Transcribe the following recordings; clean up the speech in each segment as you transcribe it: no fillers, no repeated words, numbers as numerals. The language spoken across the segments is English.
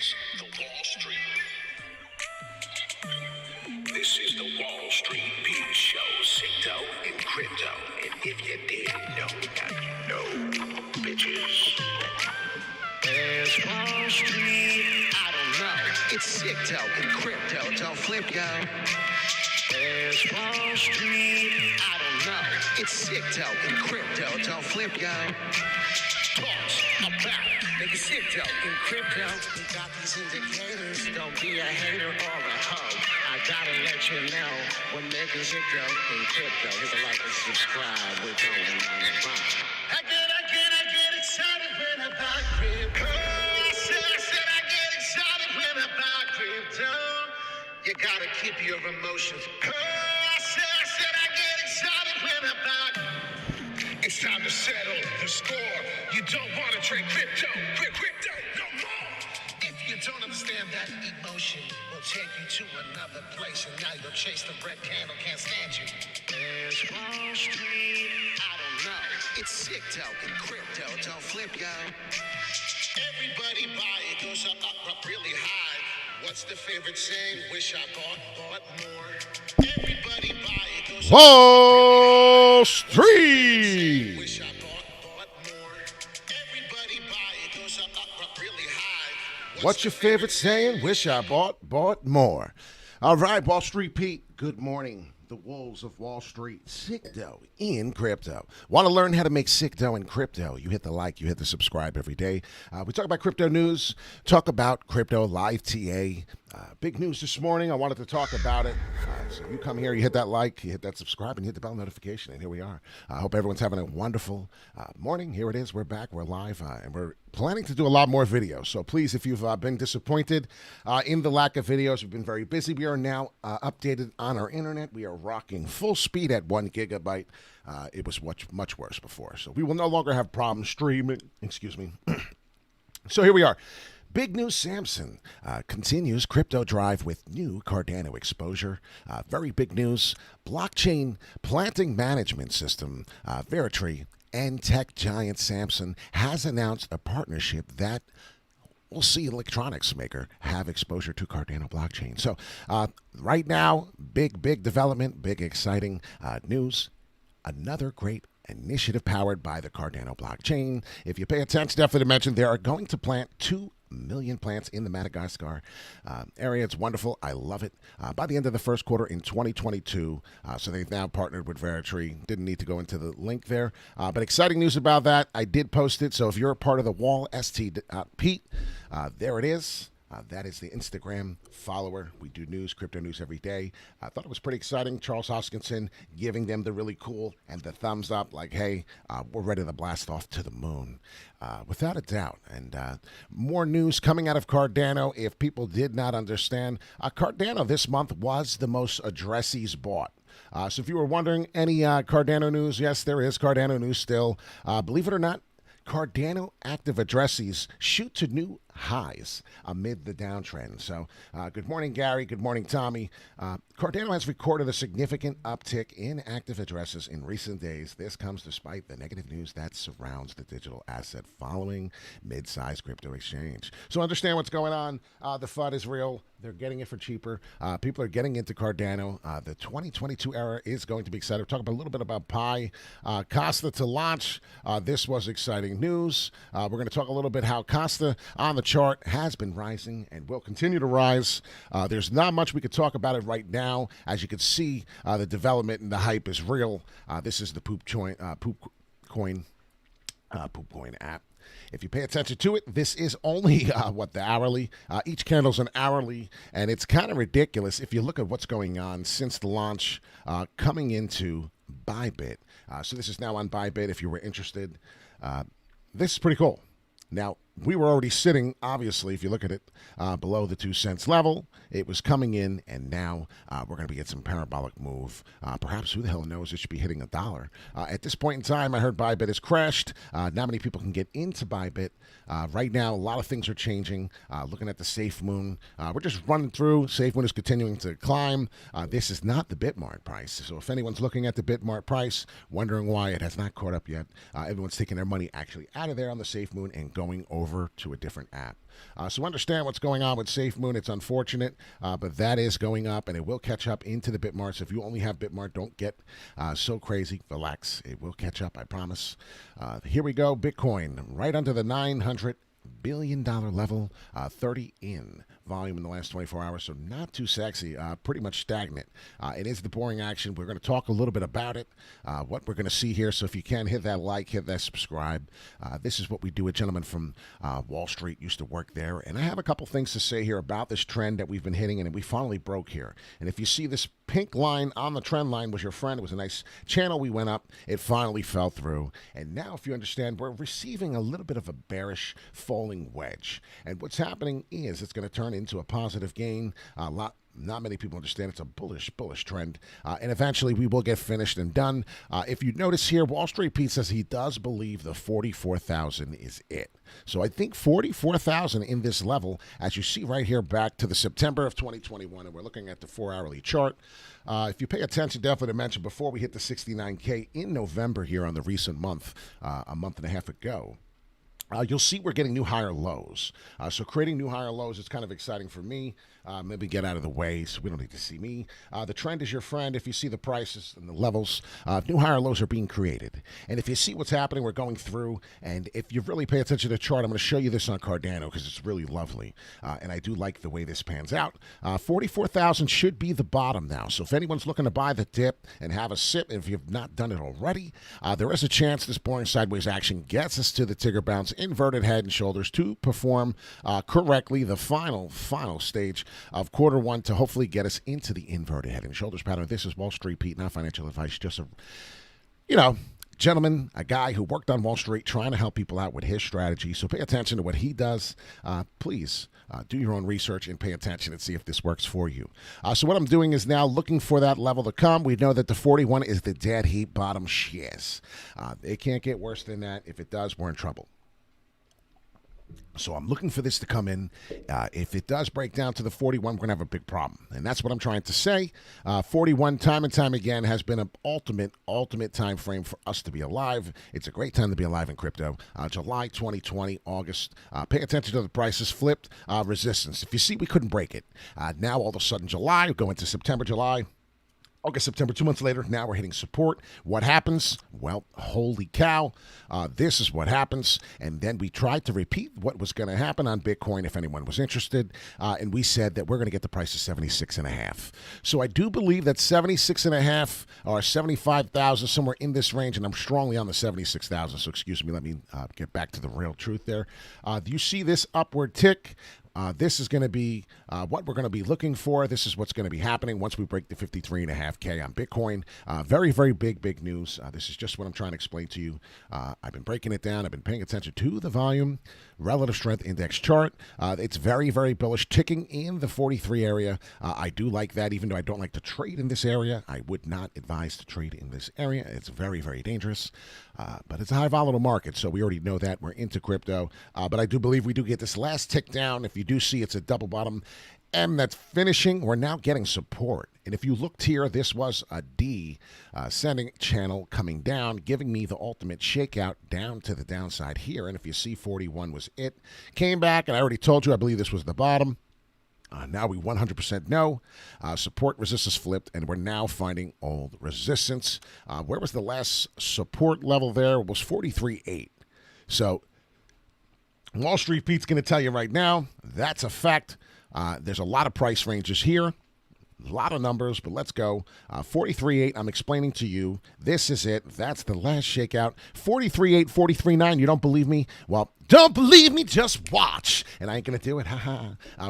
is the Wall Street. This is the Wall Street Beat Show, SICKDOE and crypto. And if you didn't know, now you know, bitches. There's Wall Street, I don't know. It's SICKDOE and crypto, don't flip, yo. There's Wall Street, I don't know. It's SICKDOE and crypto, don't flip, yo. Pause, I'm back. Nigga, SICKDOE and crypto. We got these indicators. Don't be a hater or a hoe. I gotta let you know we're making SICKDOE and crypto. Hit the like and subscribe. We're going on the run. I get excited when I buy crypto. I said I get excited when I buy crypto. You gotta keep your emotions. I said I get excited when I buy. It's time to settle the score. You don't want to trade crypto no more. If you don't understand that emotion, will take you to another place, and now you'll chase the red candle, can't stand you. There's Wall Street, I don't know. It's SICKDOE and crypto, don't flip, yo. Everybody buy it, goes up really high. What's the favorite saying? Wish I bought more. Everybody buy it, goes Wall Street. Wish I bought more. Everybody buy it, goes up really high. What's your favorite saying? Wish I bought more. All right, Wall Street Pete, good morning. The Wolves of Wall Street, SICKDOE in crypto. Want to learn how to make SICKDOE in crypto? You hit the like, you hit the subscribe every day. We talk about crypto news, talk about crypto live TA. Big news this morning. I wanted to talk about it. So you come here, you hit that like, you hit that subscribe, and you hit the bell notification, and here we are. I hope everyone's having a wonderful morning. Here it is. We're back. We're live, and we're planning to do a lot more videos. So please, if you've been disappointed in the lack of videos, we've been very busy. We are now updated on our internet. We are rocking full speed at 1 gigabyte. It was much worse before. So we will no longer have problems streaming. Excuse me. So here we are. Big news, Samson continues crypto drive with new Cardano exposure. Very big news. Blockchain planting management system, Veritree, and tech giant Samson has announced a partnership that will see electronics maker have exposure to Cardano blockchain. So right now, big development, big exciting news. Another great initiative powered by the Cardano blockchain. If you pay attention, definitely mention they are going to plant 2 million plants in the Madagascar area. It's wonderful. I love it. By the end of the first quarter in 2022, so they've now partnered with Veritree. Didn't need to go into the link there, but exciting news about that. I did post it, so if you're a part of the Wall ST Pete, there it is. That is the Instagram follower. We do news, crypto news every day. I thought it was pretty exciting. Charles Hoskinson giving them the really cool and the thumbs up, like, hey, we're ready to blast off to the moon. Without a doubt. And more news coming out of Cardano. If people did not understand, Cardano this month was the most addressees bought. So if you were wondering, any Cardano news, yes, there is Cardano news still. Believe it or not, Cardano active addressees shoot to new highs amid the downtrend. So good morning, Gary. Good morning, Tommy. Cardano has recorded a significant uptick in active addresses in recent days. This comes despite the negative news that surrounds the digital asset following mid-sized crypto exchange. So understand what's going on. The FUD is real. They're getting it for cheaper. People are getting into Cardano. The 2022 era is going to be exciting. We'll talk a little bit about Pi. Kasta to launch. This was exciting news. We're going to talk a little bit how Kasta on the chart has been rising and will continue to rise. There's not much we could talk about it right now. As you can see, the development and the hype is real. This is the Poop Coin app. If you pay attention to it, this is only the hourly. Each candle's an hourly, and it's kind of ridiculous if you look at what's going on since the launch coming into Bybit. So this is now on Bybit if you were interested. This is pretty cool. Now, we were already sitting, obviously, if you look at it, below the 2 cents level. It was coming in, and now we're going to be getting some parabolic move. Perhaps, who the hell knows, it should be hitting $1. At this point in time, I heard Bybit has crashed. Not many people can get into Bybit. Right now, a lot of things are changing. Looking at the SafeMoon, we're just running through. SafeMoon is continuing to climb. This is not the Bitmart price. So if anyone's looking at the Bitmart price, wondering why it has not caught up yet, everyone's taking their money actually out of there on the SafeMoon and going over over to a different app. So understand what's going on with SafeMoon. It's unfortunate, but that is going up, and it will catch up into the Bitmart. So if you only have Bitmart, don't get so crazy. Relax. It will catch up, I promise. Here we go. Bitcoin, right under the $900 billion level, 30 in volume in the last 24 hours, so not too sexy, pretty much stagnant. It is the boring action. We're going to talk a little bit about it, what we're going to see here, so if you can, hit that like, hit that subscribe. This is what we do. A gentleman from Wall Street used to work there, and I have a couple things to say here about this trend that we've been hitting, and we finally broke here. And if you see this pink line on the trend line was your friend, it was a nice channel we went up, it finally fell through, and now if you understand, we're receiving a little bit of a bearish falling wedge, and what's happening is it's going to turn into a positive gain. Not many people understand it's a bullish trend, and eventually we will get finished and done. If you notice here, Wall Street Pete says he does believe the 44,000 is it. So I think 44,000 in this level, as you see right here, back to the September of 2021, and we're looking at the 4-hourly chart. If you pay attention, definitely to mention, before we hit the 69K in November here on the recent month, a month and a half ago, you'll see we're getting new higher lows. So creating new higher lows is kind of exciting for me. Maybe get out of the way so we don't need to see me. The trend is your friend. If you see the prices and the levels, new higher lows are being created. And if you see what's happening, we're going through. And if you really pay attention to the chart, I'm going to show you this on Cardano because it's really lovely. And I do like the way this pans out. 44,000 should be the bottom now. So if anyone's looking to buy the dip and have a sip, if you've not done it already, there is a chance this boring sideways action gets us to the Tigger bounce, inverted head and shoulders to perform correctly the final stage of quarter one to hopefully get us into the inverted head and shoulders pattern. This is Wall Street Pete, not financial advice, just a, gentleman, a guy who worked on Wall Street trying to help people out with his strategy. So pay attention to what he does. Please do your own research and pay attention and see if this works for you. So what I'm doing is now looking for that level to come. We know that the 41 is the dead heat bottom. Yes. It can't get worse than that. If it does, we're in trouble. So I'm looking for this to come in. If it does break down to the 41, we're going to have a big problem. And that's what I'm trying to say. 41, time and time again, has been an ultimate time frame for us to be alive. It's a great time to be alive in crypto. July 2020, August. Pay attention to the prices. Flipped resistance. If you see, we couldn't break it. Now, all of a sudden, July, we go into September, July. August, September, 2 months later, now we're hitting support. What happens? Well, holy cow. This is what happens. And then we tried to repeat what was going to happen on Bitcoin if anyone was interested. And we said that we're going to get the price of 76.5. So I do believe that 76.5 or 75,000, somewhere in this range, and I'm strongly on the 76,000. So excuse me, let me get back to the real truth there. Do you see this upward tick? This is going to be what we're going to be looking for. This is what's going to be happening once we break the 53.5K on Bitcoin. Very, very big news. This is just what I'm trying to explain to you. I've been breaking it down. I've been paying attention to the volume, relative strength index chart. It's very, very bullish, ticking in the 43 area. I do like that, even though I don't like to trade in this area. I would not advise to trade in this area. It's very, very dangerous. But it's a high volatile market, so we already know that. We're into crypto. But I do believe we do get this last tick down. If you do see it's a double bottom M that's finishing, we're now getting support. And if you looked here, this was a descending channel coming down, giving me the ultimate shakeout down to the downside here. And if you see 41 was it. Came back, and I already told you I believe this was the bottom. Now we 100% know. Support resistance flipped, and we're now finding old resistance. Where was the last support level there? It was 43.8. So Wall Street Pete's going to tell you right now, that's a fact. There's a lot of price ranges here. A lot of numbers, but let's go. 43.8, I'm explaining to you. This is it. That's the last shakeout. 43.8, 43.9. You don't believe me? Well, don't believe me, just watch. And I ain't going to do it.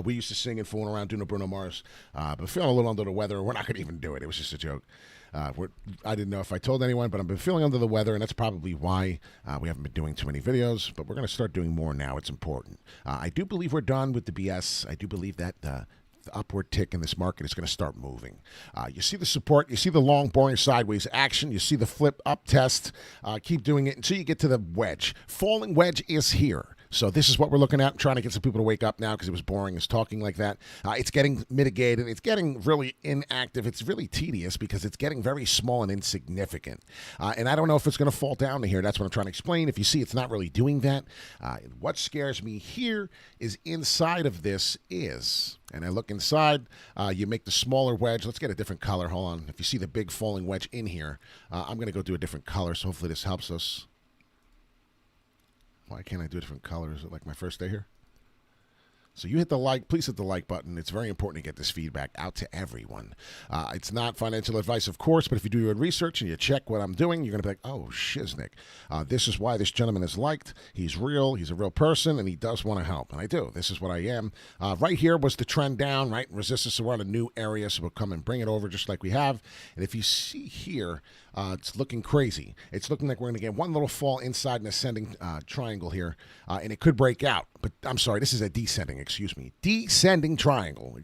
We used to sing and fooling around doing a Bruno Mars. But feeling a little under the weather. We're not going to even do it. It was just a joke. I didn't know if I told anyone, but I've been feeling under the weather, and that's probably why we haven't been doing too many videos. But we're going to start doing more now. It's important. I do believe we're done with the BS. I do believe that the upward tick in this market is going to start moving. You see the support. You see the long, boring sideways action. You see the flip up test. Keep doing it until you get to the wedge. Falling wedge is here. So this is what we're looking at. I'm trying to get some people to wake up now because it was boring us talking like that. It's getting mitigated. It's getting really inactive. It's really tedious because it's getting very small and insignificant. And I don't know if it's going to fall down to here. That's what I'm trying to explain. If you see, it's not really doing that. What scares me here is inside of this is, and I look inside, you make the smaller wedge. Let's get a different color. Hold on. If you see the big falling wedge in here, I'm going to go do a different color. So hopefully this helps us. Why can't I do a different color? Is it like my first day here? So you hit the like, please hit the like button. It's very important to get this feedback out to everyone. It's not financial advice, of course, but if you do your research and you check what I'm doing, you're going to be like, oh, shiznick. This is why this gentleman is liked. He's real. He's a real person, and he does want to help. And I do. This is what I am. Right here was the trend down, right? Resistance, so we're on a new area, so we'll come and bring it over just like we have. And if you see here, it's looking crazy. It's looking like we're going to get one little fall inside an ascending triangle here, and it could break out. But I'm sorry, this is a descending, descending triangle,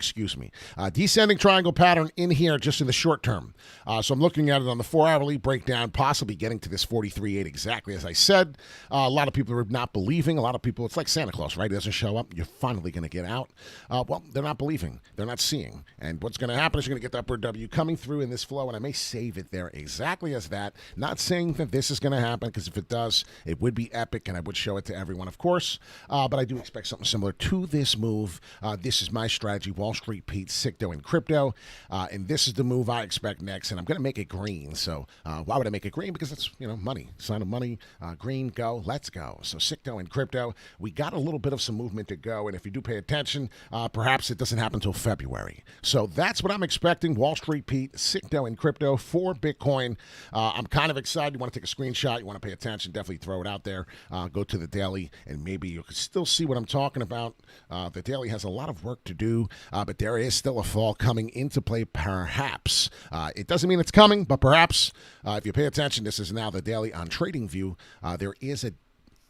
descending triangle pattern in here just in the short term. So I'm looking at it on the 4-hourly breakdown, possibly getting to this 43.8 exactly as I said. A lot of people are not believing. A lot of people, it's like Santa Claus, right? He doesn't show up. You're finally going to get out. Well, they're not believing. They're not seeing. And what's going to happen is you're going to get the upward W coming through in this flow, and I may save it there exactly as that. Not saying that this is going to happen, because if it does, it would be epic, and I would show it to everyone, of course. But I do expect something similar to this move. This is my strategy, Wall Street Pete, SICKDOE, and crypto. And this is the move I expect next, and I'm going to make it green. So why would I make it green? Because it's, money. Sign of money. Green, go. Let's go. So SICKDOE and crypto, we got a little bit of some movement to go, and if you do pay attention, perhaps it doesn't happen until February. So that's what I'm expecting, Wall Street Pete, SICKDOE, and crypto for Bitcoin. I'm kind of excited. You want to take a screenshot, you want to pay attention, definitely throw it out there. Go to the daily, and maybe you can still see what I'm talking about. The daily has a lot of work to do, but there is still a fall coming into play, perhaps. It doesn't mean it's coming, but perhaps. If you pay attention, this is now the daily on TradingView. There is a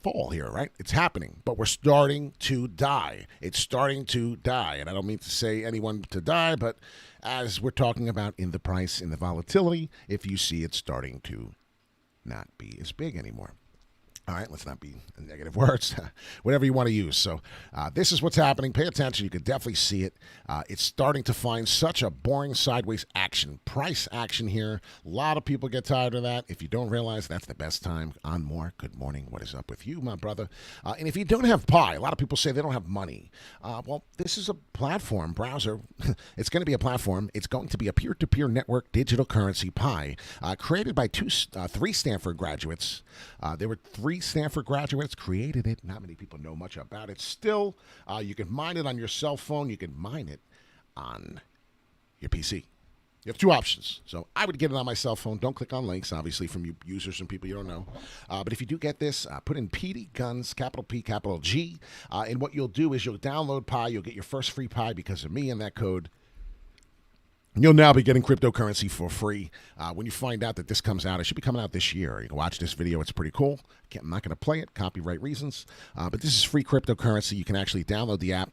fall here, right? It's happening, but we're starting to die. It's starting to die, and I don't mean to say anyone to die, but as we're talking about in the price, in the volatility, if you see it starting to not be as big anymore. All right, let's not be negative words, whatever you want to use. So this is what's happening. Pay attention. You can definitely see it. It's starting to find such a boring sideways action, price action here. A lot of people get tired of that. If you don't realize, that's the best time on more. Good morning. What is up with you, my brother? And if you don't have Pi, a lot of people say they don't have money. Well, this is a platform, browser. It's going to be a platform. It's going to be a peer-to-peer network digital currency, Pi, created by three Stanford graduates. There were three Stanford graduates created it. Not many people know much about it. Still, you can mine it on your cell phone. You can mine it on your PC. You have two options. So I would get it on my cell phone. Don't click on links, obviously, from you users and people you don't know. But if you do get this, put in PD Guns, capital P, capital G. And what you'll do is you'll download Pi. You'll get your first free Pi because of me and that code. You'll now be getting cryptocurrency for free. When you find out that this comes out, it should be coming out this year. You can watch this video. It's pretty cool. I'm not going to play it, copyright reasons. But this is free cryptocurrency. You can actually download the app,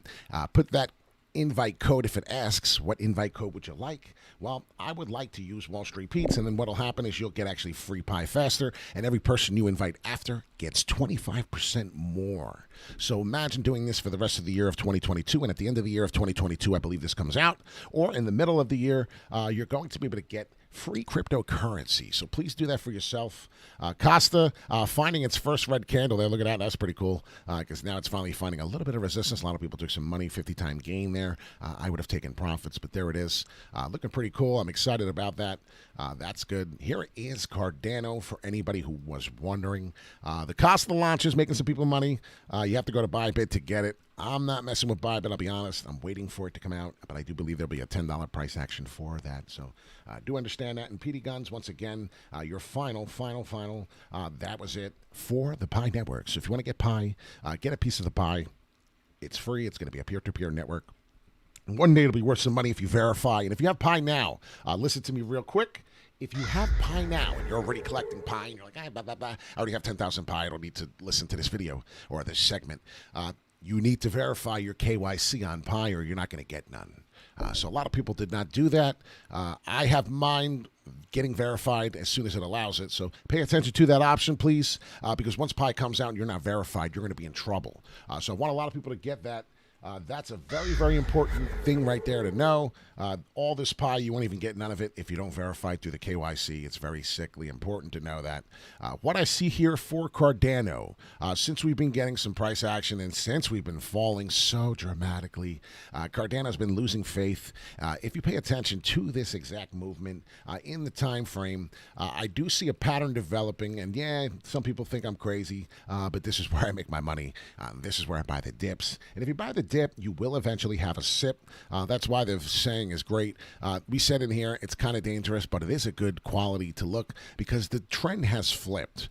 put that invite code. If it asks, what invite code would you like? Well, I would like to use Wall Street Pete's, and then what'll happen is you'll get actually free Pi faster, and every person you invite after gets 25% more. So imagine doing this for the rest of the year of 2022, and at the end of the year of 2022, I believe this comes out, or in the middle of the year, you're going to be able to get free cryptocurrency. So please do that for yourself. Kasta finding its first red candle there. Look at that. That's pretty cool because now it's finally finding a little bit of resistance. A lot of people took some money, 50-time gain there. I would have taken profits, but there it is. Looking pretty cool. I'm excited about that. That's good. Here is Cardano for anybody who was wondering. The Kasta launch is making some people money. You have to go to Bybit to get it. I'm not messing with Bybit, I'll be honest. I'm waiting for it to come out, but I do believe there'll be a $10 price action for that. So I do understand that. And PD Guns, once again, your final. That was it for the Pi Network. So if you want to get Pi, get a piece of the pie. It's free. It's going to be a peer-to-peer network. And one day it'll be worth some money if you verify. And if you have Pi now, listen to me real quick. If you have Pi now and you're already collecting Pi and you're like, blah, blah, blah, I already have 10,000 Pi. I don't need to listen to this video or this segment. You need to verify your KYC on Pi or you're not going to get none. So a lot of people did not do that. I have mine getting verified as soon as it allows it. So pay attention to that option, please, because once Pi comes out and you're not verified, you're going to be in trouble. So I want a lot of people to get that. That's a very, very important thing right there to know. All this Pi, you won't even get none of it if you don't verify through the KYC. It's very sickly important to know that. What I see here for Cardano, since we've been getting some price action and since we've been falling so dramatically, Cardano's been losing faith. If you pay attention to this exact movement in the time frame, I do see a pattern developing. And yeah, some people think I'm crazy, but this is where I make my money. This is where I buy the dips. And if you buy the dip, you will eventually have a sip. That's why the saying is great. We said in here, it's kind of dangerous, but it is a good quality to look because the trend has flipped.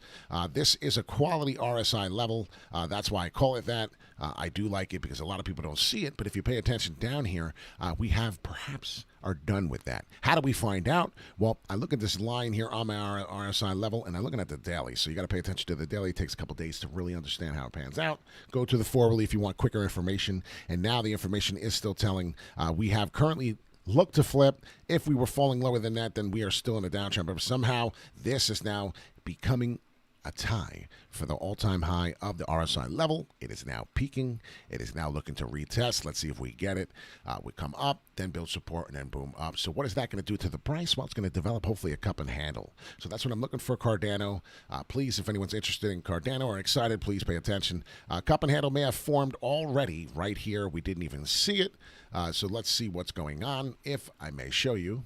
This is a quality RSI level. That's why I call it that. I do like it because a lot of people don't see it, but if you pay attention down here, we have perhaps are done with that. How do we find out? Well, I look at this line here on my RSI level, and I'm looking at the daily. So you got to pay attention to the daily. It takes a couple days to really understand how it pans out. Go to the 4-hourly if you want quicker information. And now the information is still telling we have currently looked to flip. If we were falling lower than that, then we are still in a downtrend. But somehow this is now becoming a tie for the all-time high of the RSI level. It is now peaking. It is now looking to retest. Let's see if we get it. We come up, then build support, and then boom up. So what is that going to do to the price? Well, it's going to develop hopefully a cup and handle. So that's what I'm looking for Cardano. Please, if anyone's interested in Cardano or excited, please pay attention. Cup and handle may have formed already right here. We didn't even see it. So let's see what's going on. If I may show you.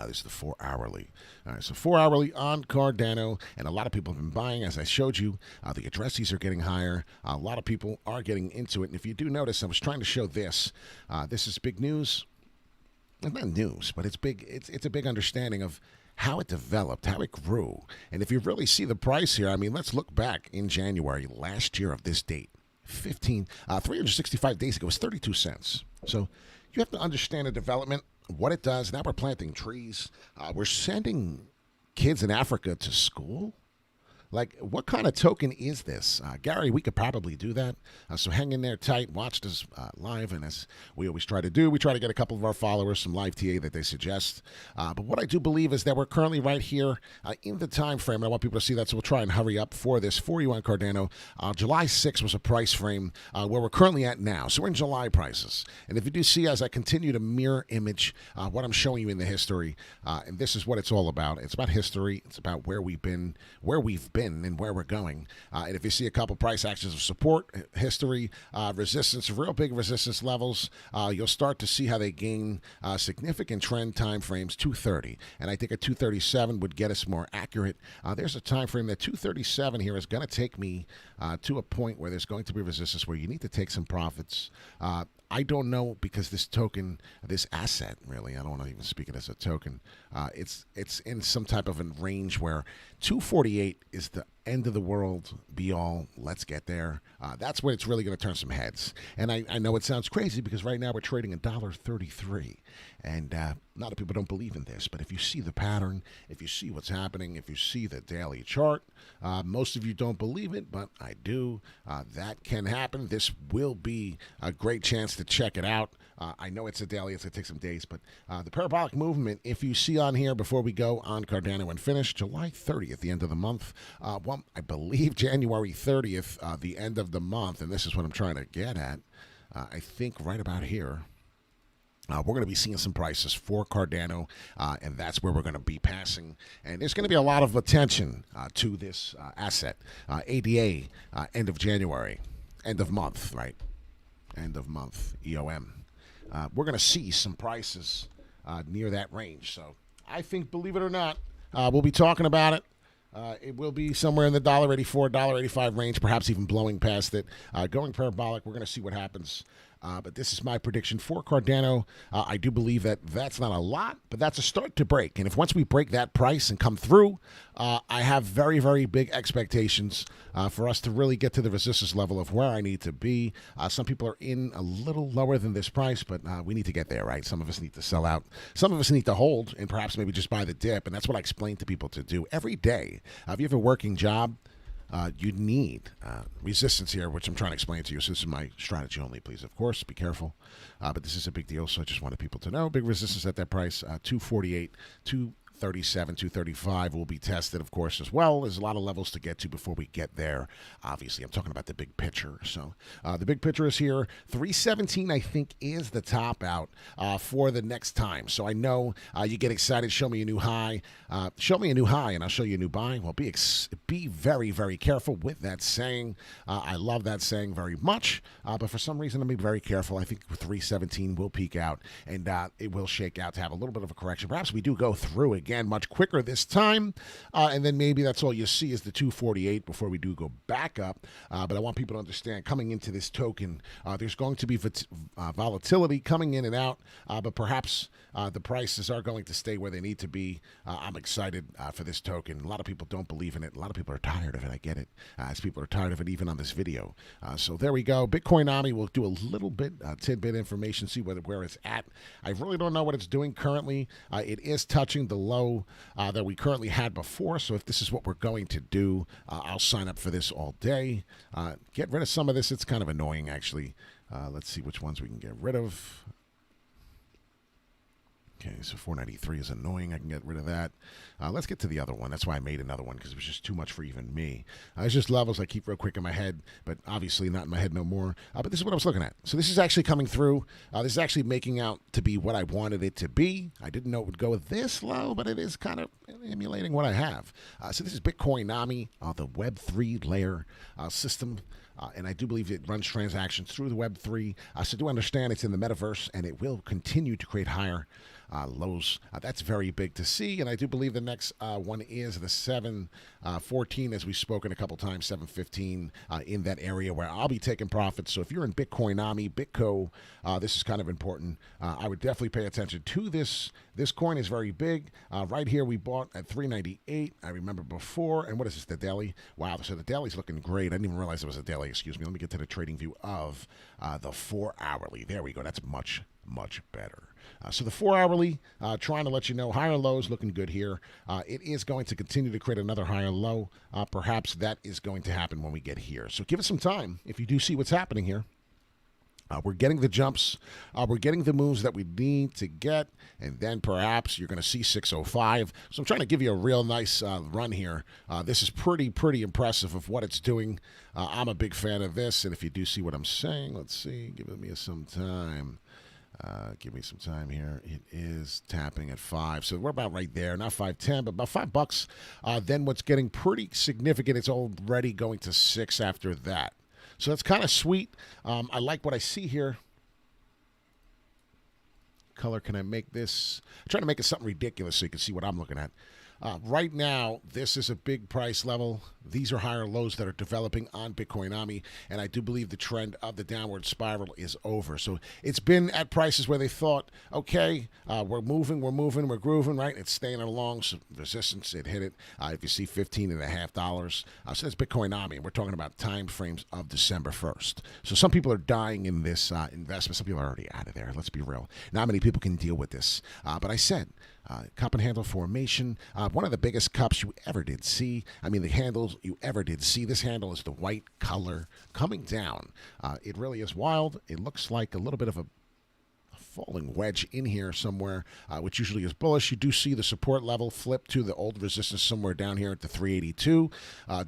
This is the 4-hourly. All right, so 4-hourly on Cardano, and a lot of people have been buying. As I showed you, the addresses are getting higher. A lot of people are getting into it. And if you do notice, I was trying to show this. This is big news. It's not news, but it's big. It's a big understanding of how it developed, how it grew. And if you really see the price here, I mean, let's look back in January last year of this date. 365 days ago, it was 32 cents. So you have to understand the development, what it does. Now we're planting trees. We're sending kids in Africa to school. Like, what kind of token is this? Gary, we could probably do that. So hang in there tight. Watch this live. And as we always try to do, we try to get a couple of our followers some live TA that they suggest. But what I do believe is that we're currently right here in the time frame. And I want people to see that. So we'll try and hurry up for this for you on Cardano. July 6th was a price frame where we're currently at now. So we're in July prices. And if you do see, as I continue to mirror image what I'm showing you in the history, and this is what it's all about. It's about history. It's about where we've been and where we're going. And if you see a couple price actions of support, history, resistance, real big resistance levels, you'll start to see how they gain significant trend time frames. 230, and I think a 237 would get us more accurate. There's a time frame that 237 here is going to take me to a point where there's going to be resistance where you need to take some profits. I don't know, because this token, this asset, really, I don't want to even speak it as a token. It's in some type of a range where 248 is the end of the world, be all. Let's get there. That's where it's really going to turn some heads. And I know it sounds crazy because right now we're trading $1.33, and a lot of people don't believe in this. But if you see the pattern, if you see what's happening, if you see the daily chart, most of you don't believe it, but I do. That can happen. This will be a great chance to check it out. I know it's a daily. It's going to take some days, but the parabolic movement, if you see on here before we go on Cardano and finish, July 30th, the end of the month. Well, I believe January 30th, the end of the month, and this is what I'm trying to get at. I think right about here. We're going to be seeing some prices for Cardano, and that's where we're going to be passing. And there's going to be a lot of attention to this asset. ADA, end of January, end of month, right? End of month, EOM. We're going to see some prices near that range. So I think, believe it or not, we'll be talking about it. It will be somewhere in the $1.84, $1.85 range, perhaps even blowing past it. Going parabolic, we're going to see what happens. But this is my prediction for Cardano. I do believe that that's not a lot, but that's a start to break. And if once we break that price and come through, I have very, very big expectations for us to really get to the resistance level of where I need to be. Some people are in a little lower than this price, but we need to get there, right? Some of us need to sell out. Some of us need to hold and perhaps maybe just buy the dip. And that's what I explain to people to do every day. If you have a working job, you need resistance here, which I'm trying to explain to you. So this is my strategy only, please. Of course, be careful. But this is a big deal, so I just wanted people to know. Big resistance at that price, 248, 237, 235 will be tested, of course, as well. There's a lot of levels to get to before we get there. Obviously, I'm talking about the big picture. So the big picture is here. 317, I think, is the top out for the next time. So I know you get excited. Show me a new high. Show me a new high, and I'll show you a new buy. Well, be very, very careful with that saying. I love that saying very much, but for some reason, I'm being very careful. I think 317 will peak out, and it will shake out to have a little bit of a correction. Perhaps we do go through again much quicker this time, and then maybe that's all you see is the 248 before we do go back up. But I want people to understand, coming into this token, there's going to be volatility coming in and out, but perhaps the prices are going to stay where they need to be. I'm excited for this token. A lot of people don't believe in it. A lot of people are tired of it. I get it, as people are tired of it even on this video. So there we go. Bitcoinomics will do a little bit tidbit information, see where it's at. I really don't know what it's doing currently. It is touching the low that we currently had before. So if this is what we're going to do, I'll sign up for this all day. Get rid of some of this. It's kind of annoying, actually. Let's see which ones we can get rid of. Okay, so 493 is annoying. I can get rid of that. Let's get to the other one. That's why I made another one, because it was just too much for even me. It's just levels I keep real quick in my head, but obviously not in my head no more. But this is what I was looking at. So this is actually coming through. This is actually making out to be what I wanted it to be. I didn't know it would go this low, but it is kind of emulating what I have. So this is Bitcoinomics, the Web3 layer system. And I do believe it runs transactions through the Web3. So do understand it's in the metaverse, and it will continue to create higher lows. That's very big to see. And I do believe the next one is the 714, as we've spoken a couple times, 715 in that area where I'll be taking profits. So if you're in Bitcoinomics, Bico, this is kind of important. I would definitely pay attention to this. This coin is very big. Right here, we bought at 398. I remember before. And what is this, the daily? Wow, so the daily's looking great. I didn't even realize it was a daily. Excuse me. Let me get to the trading view of the 4 hourly. There we go. That's much, much better. So the 4 hourly, trying to let you know, higher lows looking good here. It is going to continue to create another higher low. Perhaps that is going to happen when we get here. So give it some time. If you do see what's happening here, we're getting the jumps. We're getting the moves that we need to get. And then perhaps you're going to see 605. So I'm trying to give you a real nice run here. This is pretty impressive of what it's doing. I'm a big fan of this. And if you do see what I'm saying, let's see. Give me some time. Give me some time here. It is tapping at 5. So we're about right there. Not 5.10, but about $5. Then what's getting pretty significant, it's already going to 6 after that. So that's kind of sweet. I like what I see here. Color, can I make this? I'm trying to make it something ridiculous so you can see what I'm looking at. Right now, this is a big price level. These are higher lows that are developing on Bitcoinomics, and I do believe the trend of the downward spiral is over. So it's been at prices where they thought, okay, we're moving, we're grooving, right? It's staying along. So resistance, it hit it. If you see $15.50, so that's Bitcoinomics. We're talking about time frames of December 1st. So some people are dying in this investment. Some people are already out of there. Let's be real. Not many people can deal with this. But I said, cup and handle formation, one of the biggest cups you ever did see. I mean, the handles you ever did see. This handle is the white color coming down. It really is wild. It looks like a little bit of a falling wedge in here somewhere, which usually is bullish. You do see the support level flip to the old resistance somewhere down here at the 382.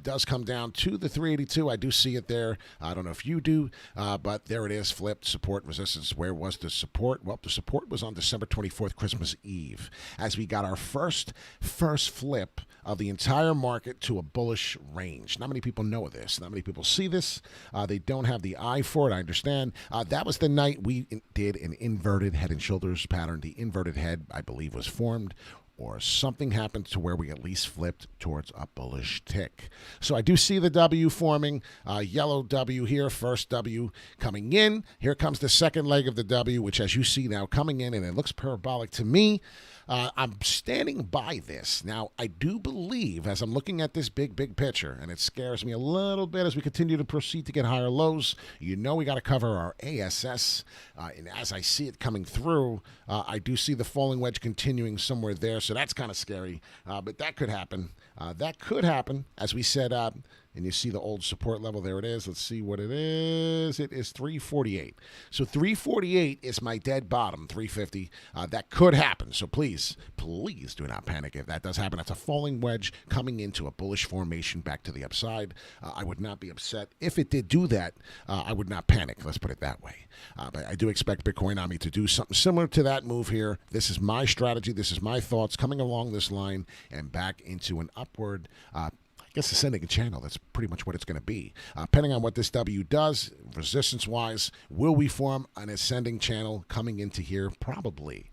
Does come down to the 382. I do see it there. I don't know if you do, but there it is, flipped support resistance. Where was the support? Well, the support was on December 24th, Christmas Eve, as we got our first flip of the entire market to a bullish range. Not many people know this. Not many people see this. They don't have the eye for it. I understand. That was the night we did an inverted head and shoulders pattern. The inverted head, I believe, was formed, or something happened to where we at least flipped towards a bullish tick. So I do see the W forming, yellow W here, first W coming in. Here comes the second leg of the W, which as you see now coming in, and it looks parabolic to me. I'm standing by this. Now, I do believe, as I'm looking at this big picture, and it scares me a little bit as we continue to proceed to get higher lows, you know we got to cover our ASS. And as I see it coming through, I do see the falling wedge continuing somewhere there, so that's kind of scary. But that could happen. That could happen. As we said, and you see the old support level. There it is. Let's see what it is. It is 348. So 348 is my dead bottom, 350. That could happen. So please do not panic if that does happen. That's a falling wedge coming into a bullish formation back to the upside. I would not be upset. If it did do that, I would not panic. Let's put it that way. But I do expect Bitcoinomi to do something similar to that move here. This is my strategy. This is my thoughts coming along this line and back into an upward I guess ascending channel. That's pretty much what it's going to be. Depending on what this W does, resistance-wise, will we form an ascending channel coming into here? Probably.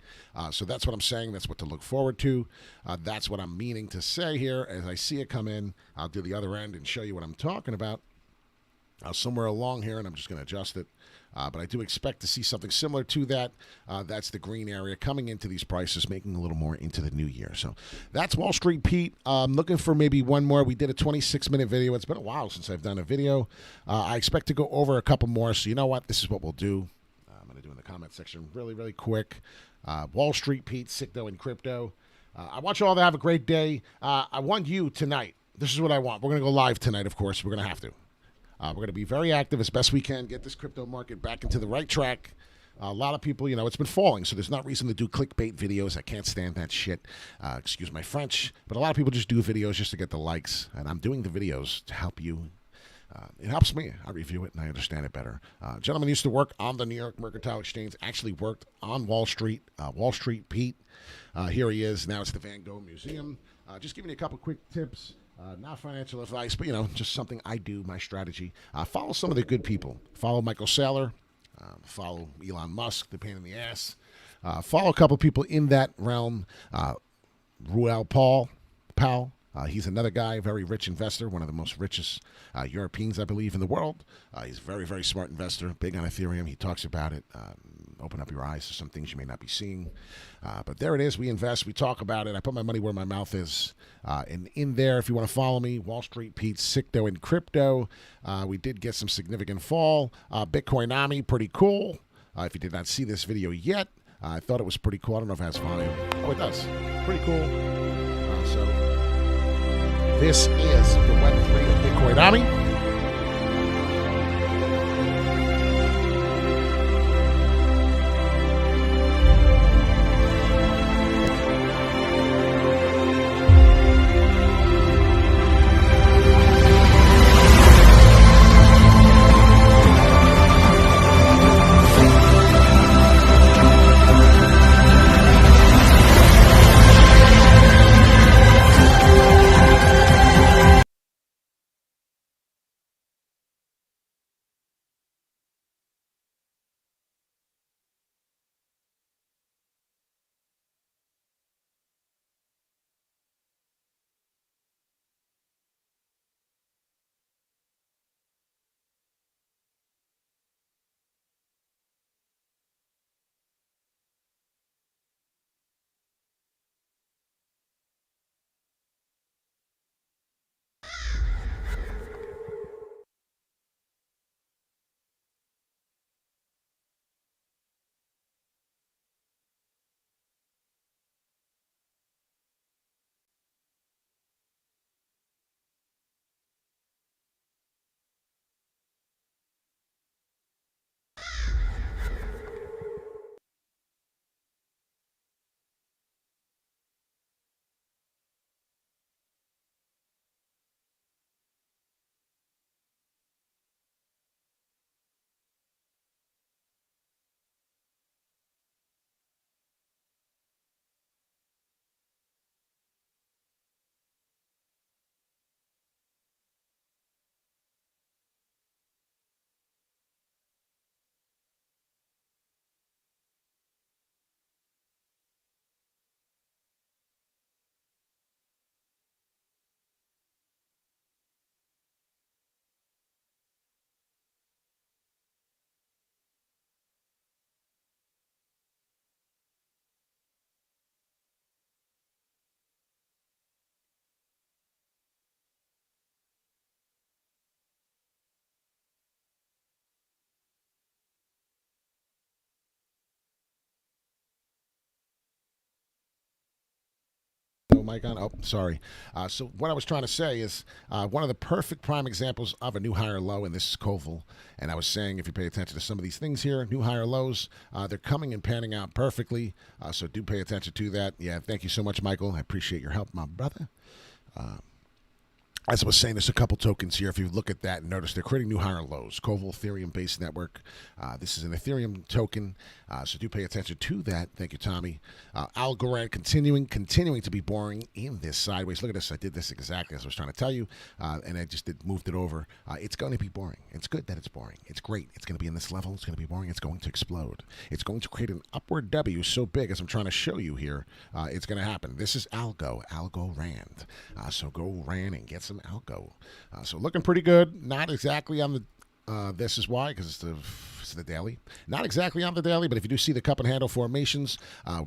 So that's what I'm saying. That's what to look forward to. That's what I'm meaning to say here. As I see it come in, I'll do the other end and show you what I'm talking about. Somewhere along here, and I'm just going to adjust it. But I do expect to see something similar to that. That's the green area coming into these prices, making a little more into the new year. So that's Wall Street Pete. I'm looking for maybe one more. We did a 26-minute video. It's been a while since I've done a video. I expect to go over a couple more. So you know what? This is what we'll do. I'm going to do in the comment section really, really quick. Wall Street Pete, SICKDOE, and crypto. I want you all to have a great day. I want you tonight. This is what I want. We're going to go live tonight, of course. We're going to have to. We're going to be very active as best we can, get this crypto market back into the right track. A lot of people, it's been falling, so there's not reason to do clickbait videos. I can't stand that shit. Excuse my French. But a lot of people just do videos just to get the likes, and I'm doing the videos to help you. It helps me. I review it, and I understand it better. Gentleman used to work on the New York Mercantile Exchange, actually worked on Wall Street, Wall Street Pete. Here he is. Now it's the Van Gogh Museum. Just giving you a couple quick tips. Not financial advice, but, just something I do, my strategy. Follow some of the good people. Follow Michael Saylor. Follow Elon Musk, the pain in the ass. Follow a couple people in that realm. Ruel Powell. He's another guy, very rich investor, one of the most richest Europeans, I believe, in the world. He's a very, very smart investor, big on Ethereum. He talks about it. Open up your eyes to some things you may not be seeing. But there it is. We invest. We talk about it. I put my money where my mouth is. And in there, if you want to follow me, Wall Street Pete, SICKDOE, and crypto. We did get some significant fall. Bitcoinomi, pretty cool. If you did not see this video yet, I thought it was pretty cool. I don't know if it has volume. Oh, it does. Pretty cool. This is the Web3 of Bitcoinomi. mic on? Oh, sorry. So what I was trying to say is one of the perfect prime examples of a new higher low, and this is Koval. And I was saying if you pay attention to some of these things here, new higher lows, they're coming and panning out perfectly. So do pay attention to that. Yeah, thank you so much, Michael. I appreciate your help, my brother. As I was saying, there's a couple tokens here. If you look at that and notice, they're creating new higher lows. Koval Ethereum-based network. This is an Ethereum token, so do pay attention to that. Thank you, Tommy. Algorand continuing to be boring in this sideways. Look at this. I did this exactly as I was trying to tell you, and I just moved it over. It's going to be boring. It's good that it's boring. It's great. It's going to be in this level. It's going to be boring. It's going to explode. It's going to create an upward W so big, as I'm trying to show you here, it's going to happen. This is Algorand. So go ran and get some Algo. So looking pretty good. Not exactly on the this is why, because it's the daily. Not exactly on the daily, but if you do see the cup and handle formations,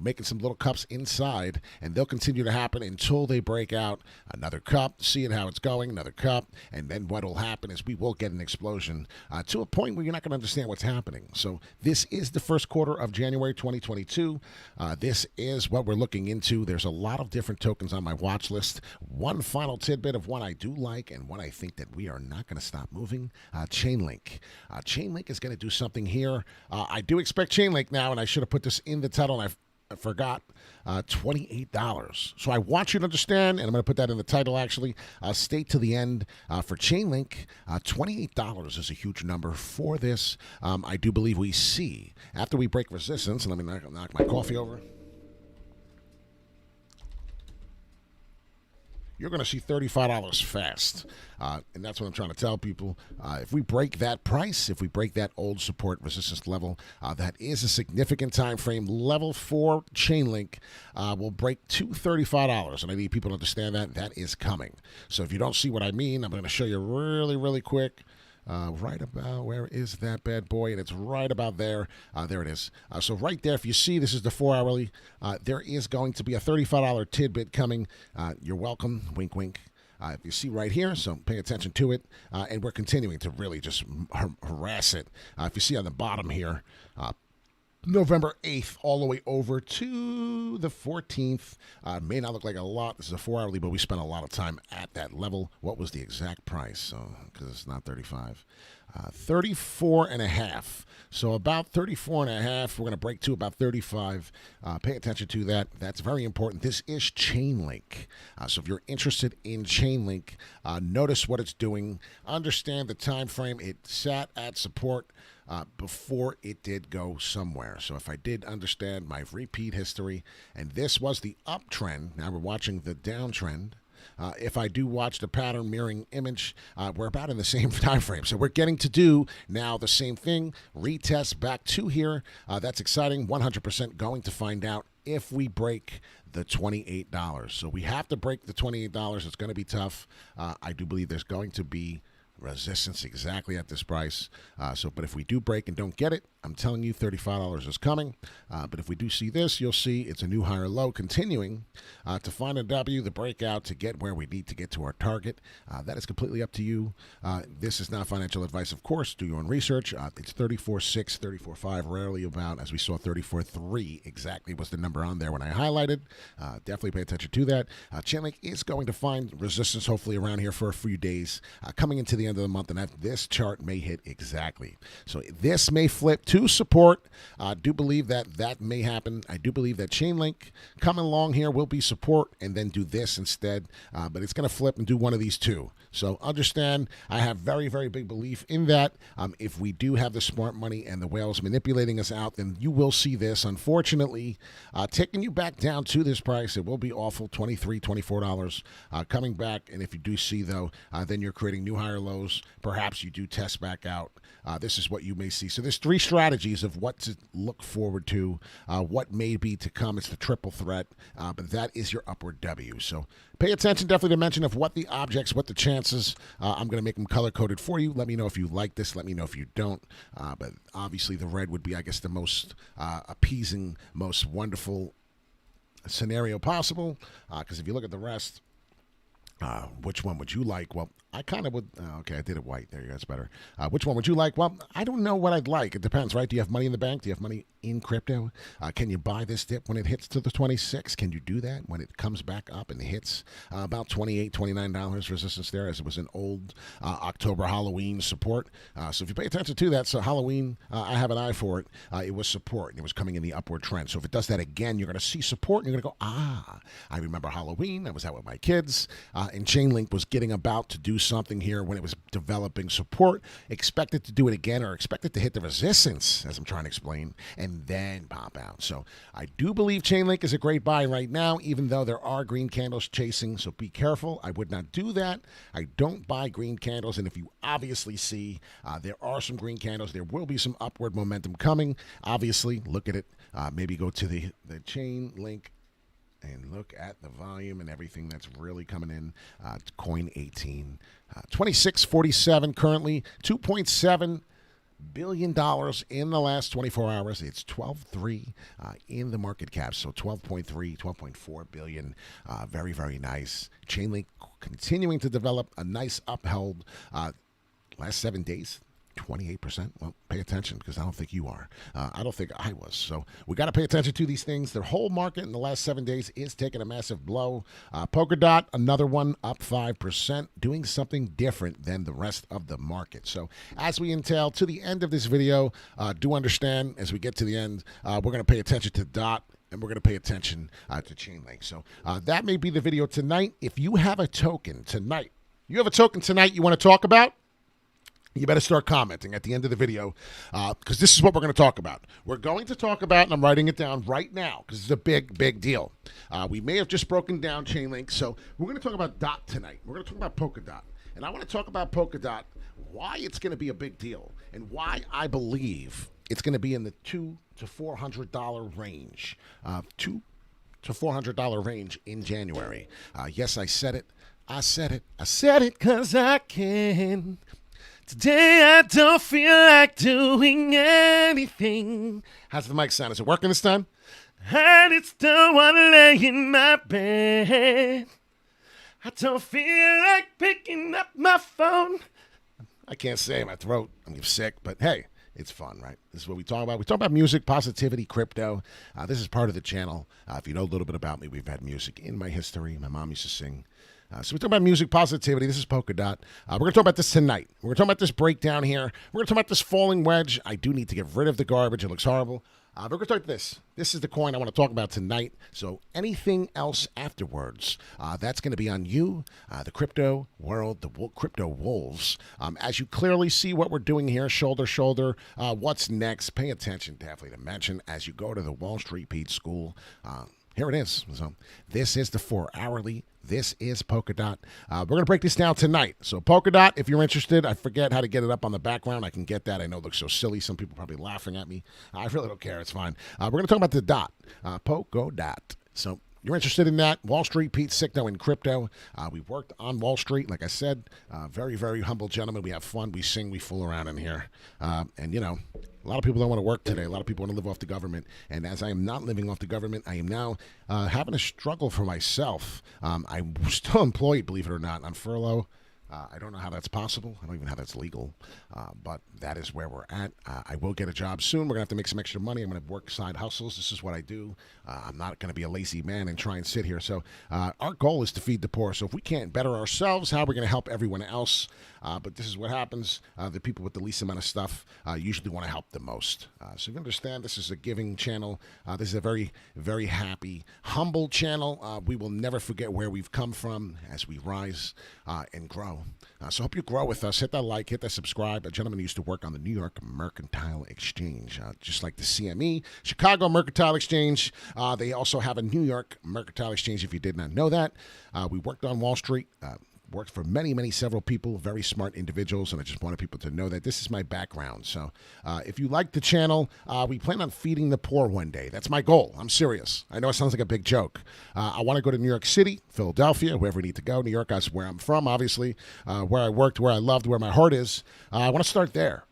making some little cups inside, and they'll continue to happen until they break out another cup, seeing how it's going, another cup, and then what will happen is we will get an explosion to a point where you're not going to understand what's happening. So this is the first quarter of January 2022. This is what we're looking into. There's a lot of different tokens on my watch list. One final tidbit of one I do like and one I think that we are not going to stop moving, Chainlink. Chainlink is going to do something here. I do expect Chainlink now, and I should have put this in the title, and I forgot. $28. So I want you to understand, and I'm going to put that in the title actually. Stay to the end for Chainlink. $28 is a huge number for this. I do believe we see, after we break resistance, and let me knock my coffee over. You're going to see $35 fast. And that's what I'm trying to tell people. If we break that price, if we break that old support resistance level, that is a significant time frame level for Chainlink. Will break to $35. And I need people to understand that. That is coming. So if you don't see what I mean, I'm going to show you really, really quick. Right about, where is that bad boy? And it's right about there. There it is. So right there, if you see, this is the 4 hourly. There is going to be a $35 tidbit coming. You're welcome. Wink, wink. If you see right here, so pay attention to it. And we're continuing to really just harass it. If you see on the bottom here, November 8th all the way over to the 14th. May not look like a lot. This is a 4 hourly, but we spent a lot of time at that level. What was the exact price? So, because it's not 35. 34 and a half. So about 34 and a half. We're going to break to about 35. Pay attention to that. That's very important. This is Chainlink. So if you're interested in Chainlink, notice what it's doing. Understand the time frame. It sat at support before it did go somewhere. So if I did understand my repeat history, and this was the uptrend, now we're watching the downtrend. If I do watch the pattern mirroring image, we're about in the same time frame. So we're getting to do now the same thing, retest back to here. That's exciting. 100% going to find out if we break the $28. So we have to break the $28. It's going to be tough. I do believe there's going to be resistance exactly at this price. But if we do break and don't get it, I'm telling you $35 is coming. But if we do see this, you'll see it's a new higher low continuing to find a W, the breakout to get where we need to get to our target. That is completely up to you. This is not financial advice, of course. Do your own research. It's 34.6, 34.5, rarely about, as we saw 34.3 exactly was the number on there when I highlighted. Definitely pay attention to that. Chainlink is going to find resistance hopefully around here for a few days coming into the end of the month, and this chart may hit exactly. So this may flip to support. I do believe that that may happen. I do believe that Chainlink coming along here will be support and then do this instead. But it's going to flip and do one of these two. So understand, I have very, very big belief in that. If we do have the smart money and the whales manipulating us out, then you will see this, unfortunately, taking you back down to this price. It will be awful, $23, $24 coming back. And if you do see, though, then you're creating new higher lows. Perhaps you do test back out. This is what you may see. So there's three strategies of what to look forward to, what may be to come. It's the triple threat, but that is your upward W. So pay attention definitely to mention of what the objects, what the chances. I'm going to make them color-coded for you. Let me know if you like this. Let me know if you don't. But obviously the red would be, I guess, the most appeasing, most wonderful scenario possible. Because if you look at the rest, which one would you like? Well, I kind of would. Okay, I did it white. There you go. That's better. Which one would you like? Well, I don't know what I'd like. It depends, right? Do you have money in the bank? Do you have money in crypto? Can you buy this dip when it hits to the 26? Can you do that when it comes back up and hits about $28, $29 resistance there, as it was an old October Halloween support? So if you pay attention to that, so Halloween, I have an eye for it. It was support, and it was coming in the upward trend. So if it does that again, you're going to see support, and you're going to go, I remember Halloween. I was out with my kids, and Chainlink was getting about to do something here when it was developing support. Expect it to do it again, or expect it to hit the resistance, as I'm trying to explain, and then pop out. So I do believe Chainlink is a great buy right now, even though there are green candles chasing. So be careful. I would not do that. I don't buy green candles. And if you obviously see there are some green candles, there will be some upward momentum coming. Obviously, look at it. Maybe go to the Chainlink and look at the volume and everything that's really coming in. Coin 18, 2647 currently, $2.7 billion in the last 24 hours. It's 12.3 in the market cap, so 12.3, 12.4 billion. Very, very nice. Chainlink continuing to develop a nice upheld last 7 days. 28%. Well, pay attention, because I don't think you are. I don't think I was. So we got to pay attention to these things. The whole market in the last 7 days is taking a massive blow. Polkadot, another one, up 5%, doing something different than the rest of the market. So as we entail to the end of this video, do understand, as we get to the end, we're going to pay attention to DOT, and we're going to pay attention to Chainlink. So that may be the video tonight. If you have a token tonight, you want to talk about, you better start commenting at the end of the video, because this is what we're going to talk about. We're going to talk about, and I'm writing it down right now because it's a big, big deal. We may have just broken down Chainlink, so we're going to talk about DOT tonight. We're going to talk about Polkadot. And I want to talk about Polkadot, why it's going to be a big deal, and why I believe it's going to be in the $200 to $400 range. $200 to $400 range in January. Yes, I said it. I said it because I can. Today I don't feel like doing anything. How's the mic sound? Is it working this time? I just don't want to lay in my bed. I don't feel like picking up my phone. I can't say my throat. I'm sick, but hey, it's fun, right? This is what we talk about. We talk about music, positivity, crypto. This is part of the channel. If you know a little bit about me, we've had music in my history. My mom used to sing. So we talk about music, positivity. This is Polkadot. We're going to talk about this tonight. We're going to talk about this breakdown here. We're going to talk about this falling wedge. I do need to get rid of the garbage. It looks horrible. We're going to talk about this. This is the coin I want to talk about tonight. So anything else afterwards, that's going to be on you, the crypto world, the crypto wolves. As you clearly see what we're doing here, shoulder, shoulder. What's next? Pay attention, definitely, to mention as you go to the Wall Street Pete School. Here it is. So this is the 4-hourly. This is Polkadot. We're going to break this down tonight. So Polkadot, if you're interested, I forget how to get it up on the background. I can get that. I know it looks so silly. Some people are probably laughing at me. I really don't care. It's fine. We're going to talk about the DOT, Polkadot. So you're interested in that? Wall Street, Pete SICKDOE in crypto. We worked on Wall Street, like I said. Very, very humble gentleman. We have fun. We sing. We fool around in here. And, you know, a lot of people don't want to work today. A lot of people want to live off the government. And as I am not living off the government, I am now having a struggle for myself. I'm still employed, believe it or not, on furlough. I don't know how that's possible. I don't even know how that's legal. But that is where we're at. I will get a job soon. We're going to have to make some extra money. I'm going to work side hustles. This is what I do. I'm not going to be a lazy man and try and sit here. So our goal is to feed the poor. So if we can't better ourselves, how are we going to help everyone else? But this is what happens. The people with the least amount of stuff usually want to help the most. So you understand, this is a giving channel. This is a very, very happy, humble channel. We will never forget where we've come from as we rise and grow. So hope you grow with us. Hit that like, hit that subscribe. A gentleman who used to work on the New York Mercantile Exchange, just like the CME, Chicago Mercantile Exchange. They also have a New York Mercantile Exchange, if you did not know that. We worked on Wall Street. Worked for several people, very smart individuals, and I just wanted people to know that this is my background. So if you like the channel, we plan on feeding the poor one day. That's my goal. I'm serious. I know it sounds like a big joke. I want to go to New York City, Philadelphia, wherever we need to go. New York is where I'm from, obviously, where I worked, where I loved, where my heart is. I want to start there.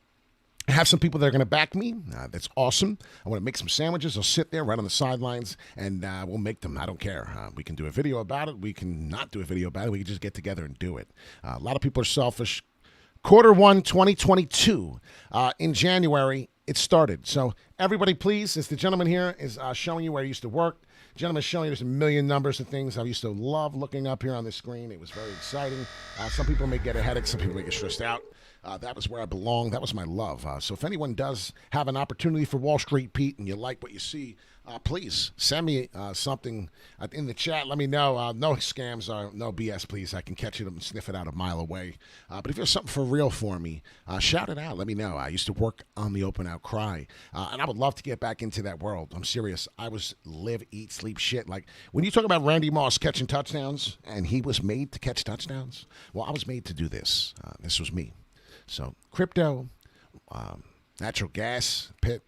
I have some people that are going to back me. That's awesome. I want to make some sandwiches. I'll sit there right on the sidelines, and we'll make them. I don't care. We can do a video about it. We can not do a video about it. We can just get together and do it. A lot of people are selfish. Q1 2022 in January, it started. So everybody, please, as the gentleman here is showing you where I used to work, gentleman showing you there's a million numbers and things I used to love looking up here on the screen. It was very exciting. Some people may get a headache. Some people may get stressed out. That was where I belong. That was my love. So if anyone does have an opportunity for Wall Street Pete and you like what you see, please send me something in the chat. Let me know. No scams or no BS, please. I can catch it and sniff it out a mile away. But if there's something for real for me, shout it out. Let me know. I used to work on the Open Outcry, and I would love to get back into that world. I'm serious. I was live, eat, sleep shit. Like when you talk about Randy Moss catching touchdowns, and he was made to catch touchdowns, well, I was made to do this. This was me. So crypto, natural gas, pit,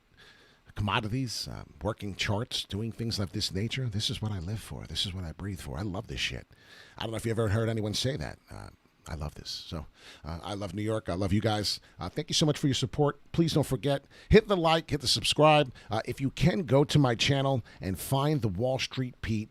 commodities, working charts, doing things of this nature. This is what I live for. This is what I breathe for. I love this shit. I don't know if you ever heard anyone say that. I love this. So I love New York. I love you guys. Thank you so much for your support. Please don't forget, hit the like, hit the subscribe. If you can, go to my channel and find the Wall Street Pete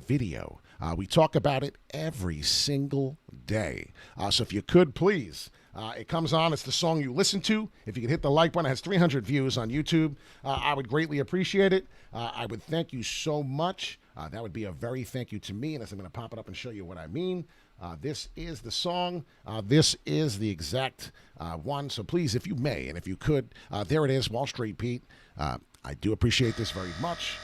video. We talk about it every single day. So if you could, please. It comes on. It's the song you listen to. If you could hit the like button, it has 300 views on YouTube. I would greatly appreciate it. I would thank you so much. That would be a very thank you to me. And as I'm going to pop it up and show you what I mean. This is the song. This is the exact one. So please, if you may, and if you could, there it is, Wall Street Pete. I do appreciate this very much.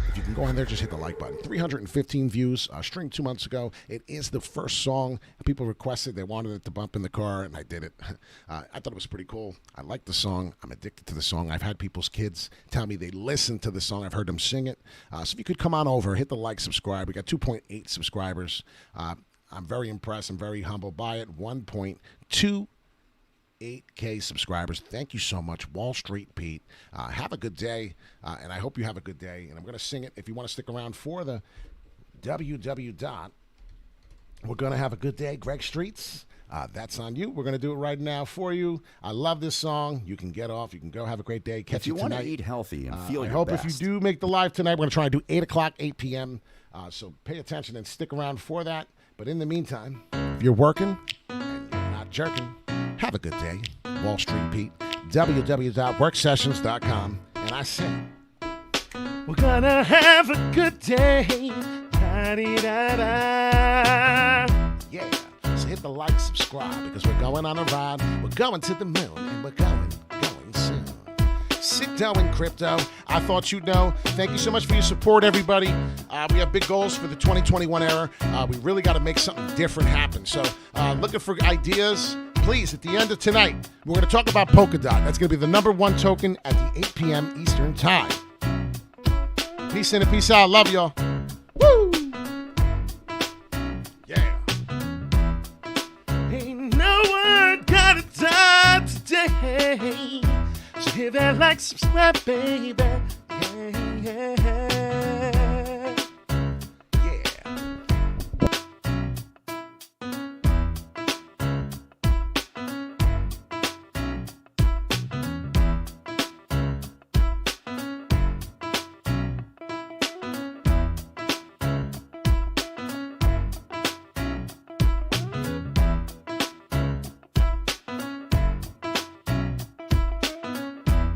If you can go in there, just hit the like button. 315 views, streamed 2 months ago. It is the first song. People requested. They wanted it to bump in the car, and I did it. I thought it was pretty cool. I like the song. I'm addicted to the song. I've had people's kids tell me they listen to the song. I've heard them sing it. So if you could come on over, hit the like, subscribe. We got 2.8 subscribers. I'm very impressed. I'm very humbled by it. 1.28K subscribers. Thank you so much, Wall Street Pete. Have a good day, and I hope you have a good day. And I'm going to sing it. If you want to stick around for the WW dot, we're going to have a good day, Greg Streets. That's on you. We're going to do it right now for you. I love this song. You can get off. You can go have a great day. Catch you tonight. If you want to eat healthy and feel your I hope best. if you do make the live tonight, we're going to try and do 8 o'clock, 8 p.m. So pay attention and stick around for that. But in the meantime, if you're working and you're not jerking, have a good day. Wall Street Pete, www.worksessions.com. And I say, we're going to have a good day. Da-dee-da-da. Yeah. So hit the like, subscribe, because we're going on a ride. We're going to the moon, and we're going soon. SICKDOE in crypto. I thought you'd know. Thank you so much for your support, everybody. We have big goals for the 2021 era. We really got to make something different happen. So looking for ideas. Please, at the end of tonight, we're going to talk about Polkadot. That's going to be the #1 token at the 8 p.m. Eastern Time. Peace in and peace out. Love y'all. Woo! Yeah. Ain't no one gonna die today. So hit that like, subscribe, baby. Yeah, yeah.